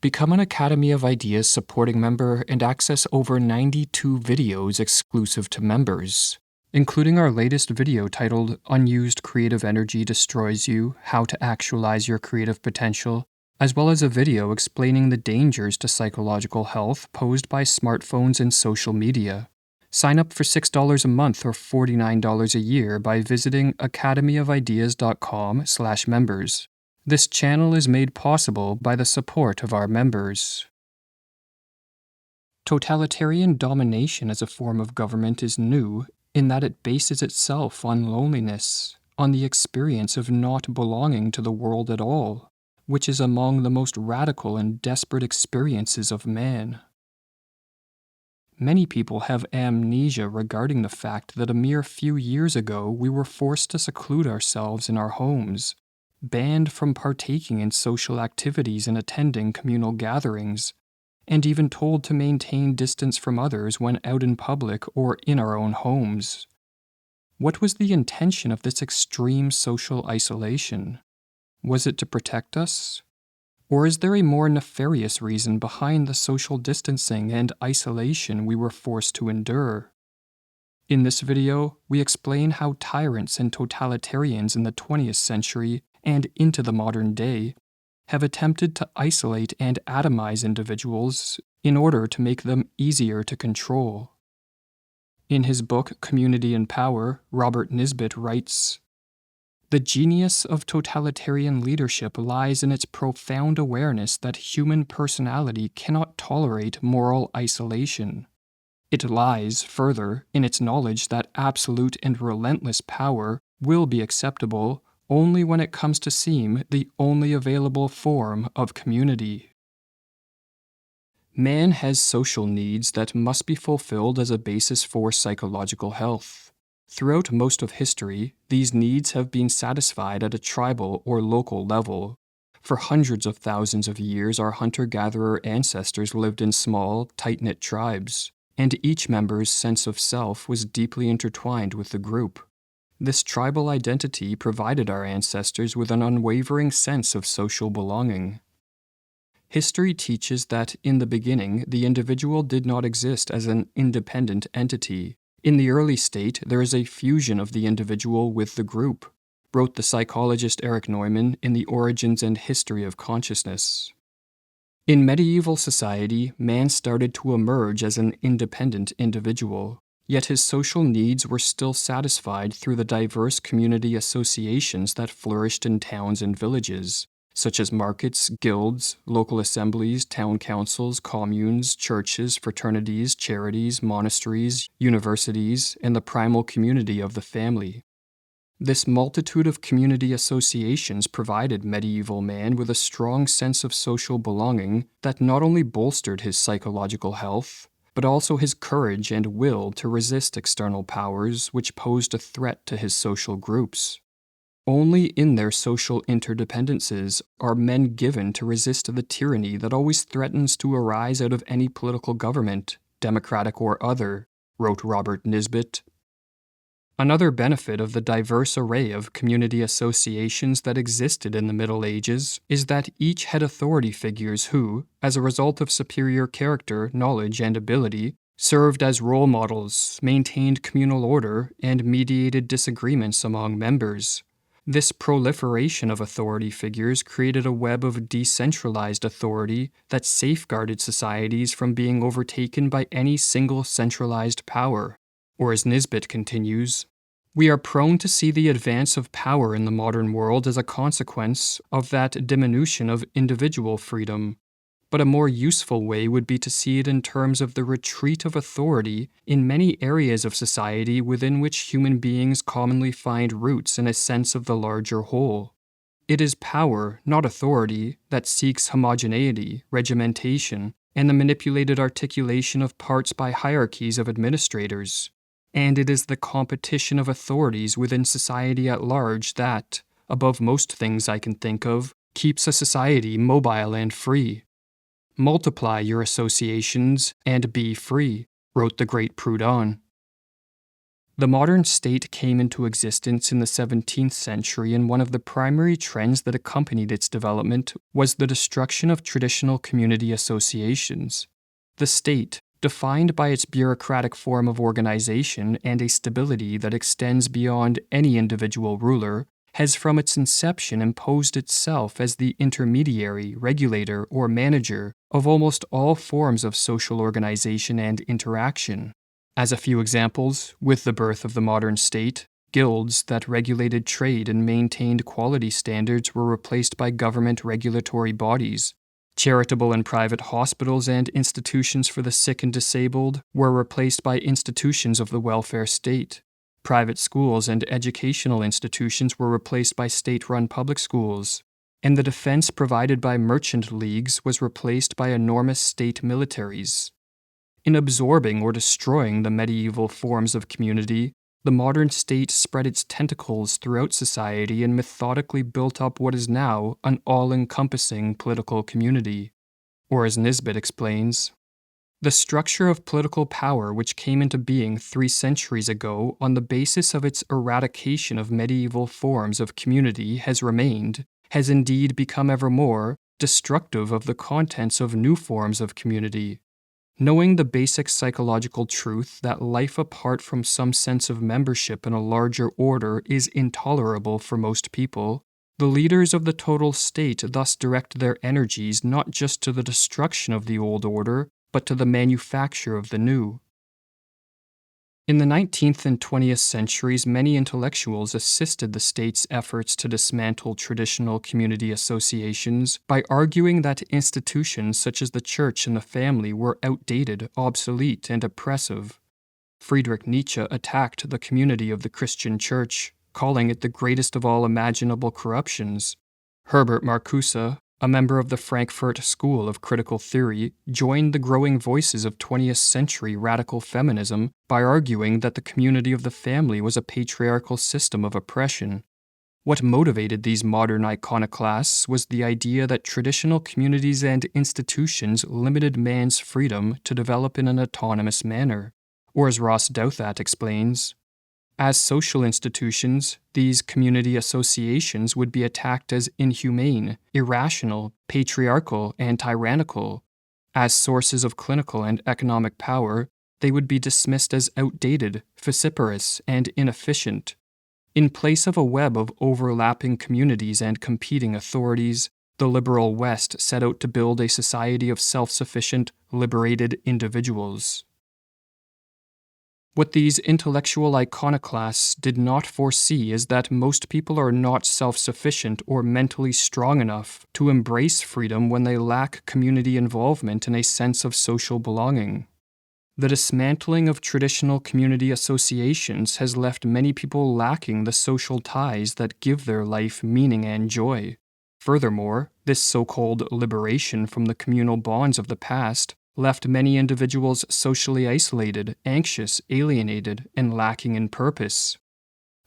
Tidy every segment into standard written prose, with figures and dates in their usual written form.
Become an Academy of Ideas supporting member and access over 92 videos exclusive to members, including our latest video titled Unused Creative Energy Destroys You: How to Actualize Your Creative Potential, as well as a video explaining the dangers to psychological health posed by smartphones and social media. Sign up for $6 a month or $49 a year by visiting academyofideas.com/members. This channel is made possible by the support of our members. Totalitarian domination as a form of government is new in that it bases itself on loneliness, on the experience of not belonging to the world at all, which is among the most radical and desperate experiences of man. Many people have amnesia regarding the fact that a mere few years ago we were forced to seclude ourselves in our homes, banned from partaking in social activities and attending communal gatherings, and even told to maintain distance from others when out in public or in our own homes. What was the intention of this extreme social isolation? Was it to protect us? Or is there a more nefarious reason behind the social distancing and isolation we were forced to endure? In this video, we explain how tyrants and totalitarians in the 20th century and into the modern day have attempted to isolate and atomize individuals in order to make them easier to control. In his book Community and Power, Robert Nisbet writes, "The genius of totalitarian leadership lies in its profound awareness that human personality cannot tolerate moral isolation. It lies, further, in its knowledge that absolute and relentless power will be acceptable only when it comes to seem the only available form of community." Man has social needs that must be fulfilled as a basis for psychological health. Throughout most of history, these needs have been satisfied at a tribal or local level. For hundreds of thousands of years, our hunter-gatherer ancestors lived in small, tight-knit tribes, and each member's sense of self was deeply intertwined with the group. This tribal identity provided our ancestors with an unwavering sense of social belonging. History teaches that, in the beginning, the individual did not exist as an independent entity. In the early state, there is a fusion of the individual with the group, wrote the psychologist Erich Neumann in The Origins and History of Consciousness. In medieval society, man started to emerge as an independent individual, yet his social needs were still satisfied through the diverse community associations that flourished in towns and villages, such as markets, guilds, local assemblies, town councils, communes, churches, fraternities, charities, monasteries, universities, and the primal community of the family. This multitude of community associations provided medieval man with a strong sense of social belonging that not only bolstered his psychological health, but also his courage and will to resist external powers which posed a threat to his social groups. Only in their social interdependences are men given to resist the tyranny that always threatens to arise out of any political government, democratic or other, wrote Robert Nisbet. Another benefit of the diverse array of community associations that existed in the Middle Ages is that each had authority figures who, as a result of superior character, knowledge, and ability, served as role models, maintained communal order, and mediated disagreements among members. This proliferation of authority figures created a web of decentralized authority that safeguarded societies from being overtaken by any single centralized power. Or as Nisbet continues, "We are prone to see the advance of power in the modern world as a consequence of that diminution of individual freedom. But a more useful way would be to see it in terms of the retreat of authority in many areas of society within which human beings commonly find roots in a sense of the larger whole. It is power, not authority, that seeks homogeneity, regimentation, and the manipulated articulation of parts by hierarchies of administrators. And it is the competition of authorities within society at large that, above most things I can think of, keeps a society mobile and free. Multiply your associations and be free, wrote the great Proudhon. The modern state came into existence in the 17th century, and one of the primary trends that accompanied its development was the destruction of traditional community associations. The state, defined by its bureaucratic form of organization and a stability that extends beyond any individual ruler, has from its inception imposed itself as the intermediary, regulator, or manager of almost all forms of social organization and interaction. As a few examples, with the birth of the modern state, guilds that regulated trade and maintained quality standards were replaced by government regulatory bodies. Charitable and private hospitals and institutions for the sick and disabled were replaced by institutions of the welfare state. Private schools and educational institutions were replaced by state-run public schools, and the defense provided by merchant leagues was replaced by enormous state militaries. In absorbing or destroying the medieval forms of community, the modern state spread its tentacles throughout society and methodically built up what is now an all-encompassing political community. Or as Nisbet explains, the structure of political power which came into being 3 centuries ago on the basis of its eradication of medieval forms of community has indeed become ever more destructive of the contents of new forms of community. Knowing the basic psychological truth that life apart from some sense of membership in a larger order is intolerable for most people, the leaders of the total state thus direct their energies not just to the destruction of the old order, but to the manufacture of the new. In the 19th and 20th centuries, many intellectuals assisted the state's efforts to dismantle traditional community associations by arguing that institutions such as the church and the family were outdated, obsolete, and oppressive. Friedrich Nietzsche attacked the community of the Christian church, calling it the greatest of all imaginable corruptions. Herbert Marcuse, a member of the Frankfurt School of Critical Theory, joined the growing voices of 20th century radical feminism by arguing that the community of the family was a patriarchal system of oppression. What motivated these modern iconoclasts was the idea that traditional communities and institutions limited man's freedom to develop in an autonomous manner. Or as Ross Douthat explains, as social institutions, these community associations would be attacked as inhumane, irrational, patriarchal, and tyrannical. As sources of clinical and economic power, they would be dismissed as outdated, vociferous, and inefficient. In place of a web of overlapping communities and competing authorities, the liberal West set out to build a society of self-sufficient, liberated individuals. What these intellectual iconoclasts did not foresee is that most people are not self-sufficient or mentally strong enough to embrace freedom when they lack community involvement and a sense of social belonging. The dismantling of traditional community associations has left many people lacking the social ties that give their life meaning and joy. Furthermore, this so-called liberation from the communal bonds of the past left many individuals socially isolated, anxious, alienated, and lacking in purpose.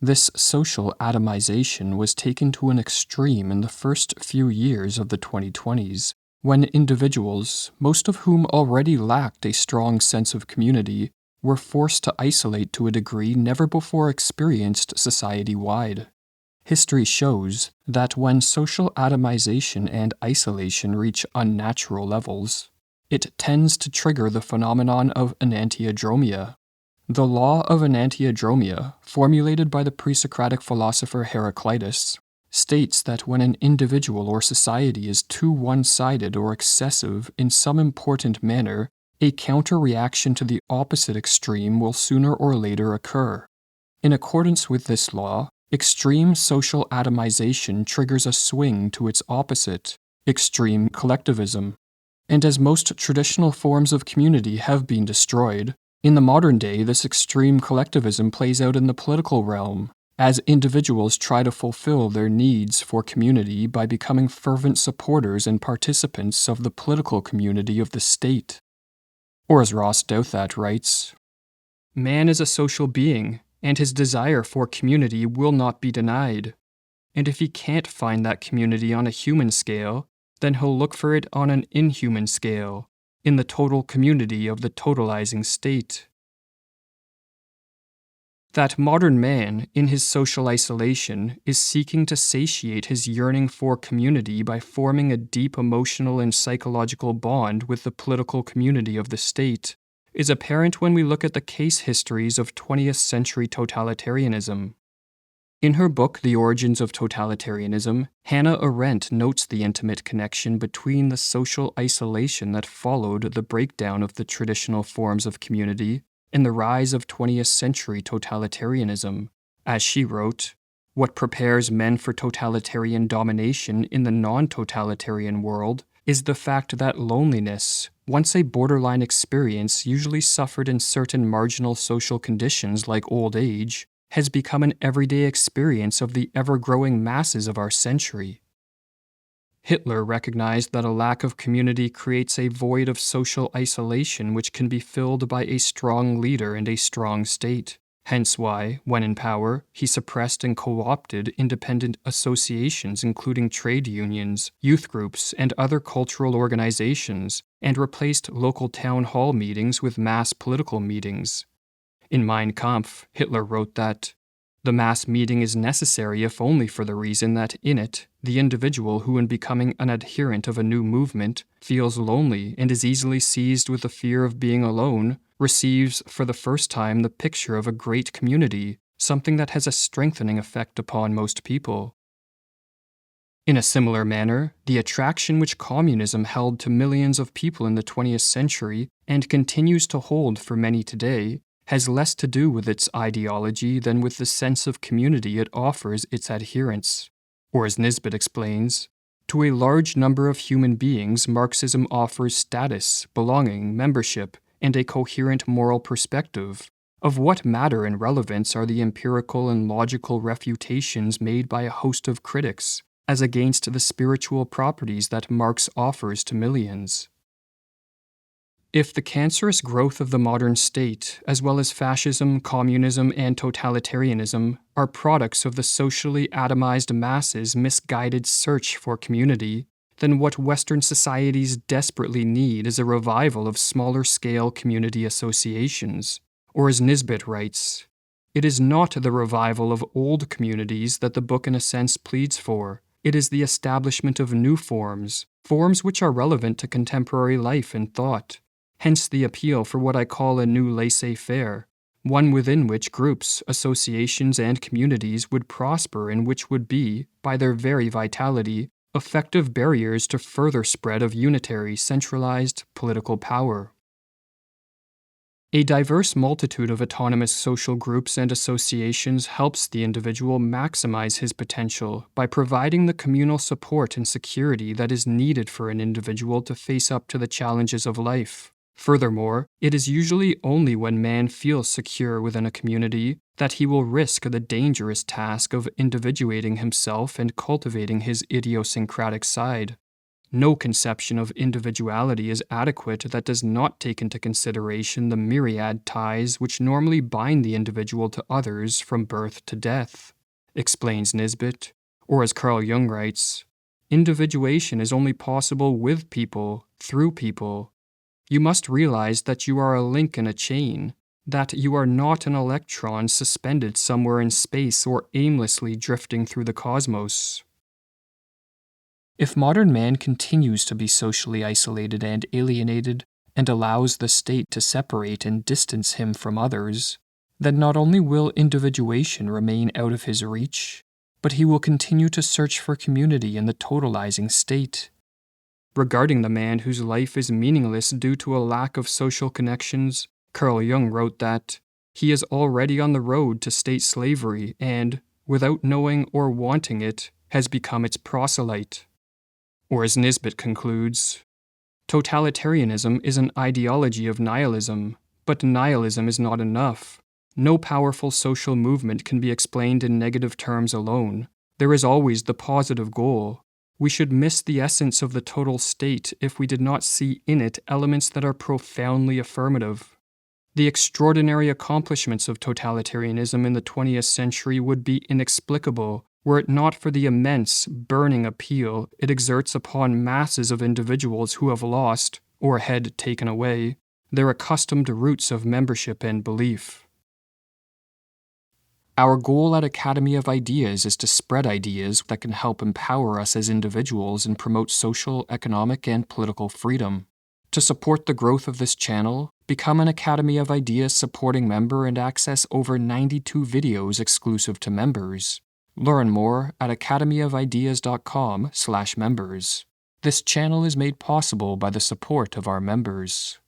This social atomization was taken to an extreme in the first few years of the 2020s, when individuals, most of whom already lacked a strong sense of community, were forced to isolate to a degree never before experienced society-wide. History shows that when social atomization and isolation reach unnatural levels, it tends to trigger the phenomenon of enantiodromia. The law of enantiodromia, formulated by the pre-Socratic philosopher Heraclitus, states that when an individual or society is too one-sided or excessive in some important manner, a counter-reaction to the opposite extreme will sooner or later occur. In accordance with this law, extreme social atomization triggers a swing to its opposite, extreme collectivism. And as most traditional forms of community have been destroyed, in the modern day this extreme collectivism plays out in the political realm, as individuals try to fulfill their needs for community by becoming fervent supporters and participants of the political community of the state. Or as Ross Douthat writes, "Man is a social being, and his desire for community will not be denied. And if he can't find that community on a human scale, then he'll look for it on an inhuman scale, in the total community of the totalizing state." That modern man, in his social isolation, is seeking to satiate his yearning for community by forming a deep emotional and psychological bond with the political community of the state, is apparent when we look at the case histories of 20th century totalitarianism. In her book, The Origins of Totalitarianism, Hannah Arendt notes the intimate connection between the social isolation that followed the breakdown of the traditional forms of community and the rise of 20th century totalitarianism. As she wrote, "What prepares men for totalitarian domination in the non-totalitarian world is the fact that loneliness, once a borderline experience usually suffered in certain marginal social conditions like old age, has become an everyday experience of the ever-growing masses of our century." Hitler recognized that a lack of community creates a void of social isolation which can be filled by a strong leader and a strong state. Hence why, when in power, he suppressed and co-opted independent associations including trade unions, youth groups, and other cultural organizations, and replaced local town hall meetings with mass political meetings. In Mein Kampf, Hitler wrote that, "The mass meeting is necessary if only for the reason that in it, the individual who in becoming an adherent of a new movement feels lonely and is easily seized with the fear of being alone, receives for the first time the picture of a great community, something that has a strengthening effect upon most people." In a similar manner, the attraction which communism held to millions of people in the 20th century and continues to hold for many today has less to do with its ideology than with the sense of community it offers its adherents. Or as Nisbet explains, to a large number of human beings, Marxism offers status, belonging, membership, and a coherent moral perspective. Of what matter and relevance are the empirical and logical refutations made by a host of critics, as against the spiritual properties that Marx offers to millions? If the cancerous growth of the modern state, as well as fascism, communism, and totalitarianism, are products of the socially atomized masses' misguided search for community, then what Western societies desperately need is a revival of smaller-scale community associations. Or as Nisbet writes, "It is not the revival of old communities that the book in a sense pleads for. It is the establishment of new forms, forms which are relevant to contemporary life and thought. Hence the appeal for what I call a new laissez-faire, one within which groups, associations, and communities would prosper and which would be, by their very vitality, effective barriers to further spread of unitary, centralized political power." A diverse multitude of autonomous social groups and associations helps the individual maximize his potential by providing the communal support and security that is needed for an individual to face up to the challenges of life. Furthermore, it is usually only when man feels secure within a community that he will risk the dangerous task of individuating himself and cultivating his idiosyncratic side. No conception of individuality is adequate that does not take into consideration the myriad ties which normally bind the individual to others from birth to death, explains Nisbet, or as Carl Jung writes, "Individuation is only possible with people, through people. You must realize that you are a link in a chain, that you are not an electron suspended somewhere in space or aimlessly drifting through the cosmos." If modern man continues to be socially isolated and alienated, and allows the state to separate and distance him from others, then not only will individuation remain out of his reach, but he will continue to search for community in the totalizing state. Regarding the man whose life is meaningless due to a lack of social connections, Carl Jung wrote that, "He is already on the road to state slavery and, without knowing or wanting it, has become its proselyte." Or as Nisbet concludes, "Totalitarianism is an ideology of nihilism, but nihilism is not enough. No powerful social movement can be explained in negative terms alone. There is always the positive goal. We should miss the essence of the total state if we did not see in it elements that are profoundly affirmative. The extraordinary accomplishments of totalitarianism in the 20th century would be inexplicable were it not for the immense, burning appeal it exerts upon masses of individuals who have lost, or had taken away, their accustomed roots of membership and belief." Our goal at Academy of Ideas is to spread ideas that can help empower us as individuals and promote social, economic, and political freedom. To support the growth of this channel, become an Academy of Ideas supporting member and access over 92 videos exclusive to members. Learn more at academyofideas.com/members. This channel is made possible by the support of our members.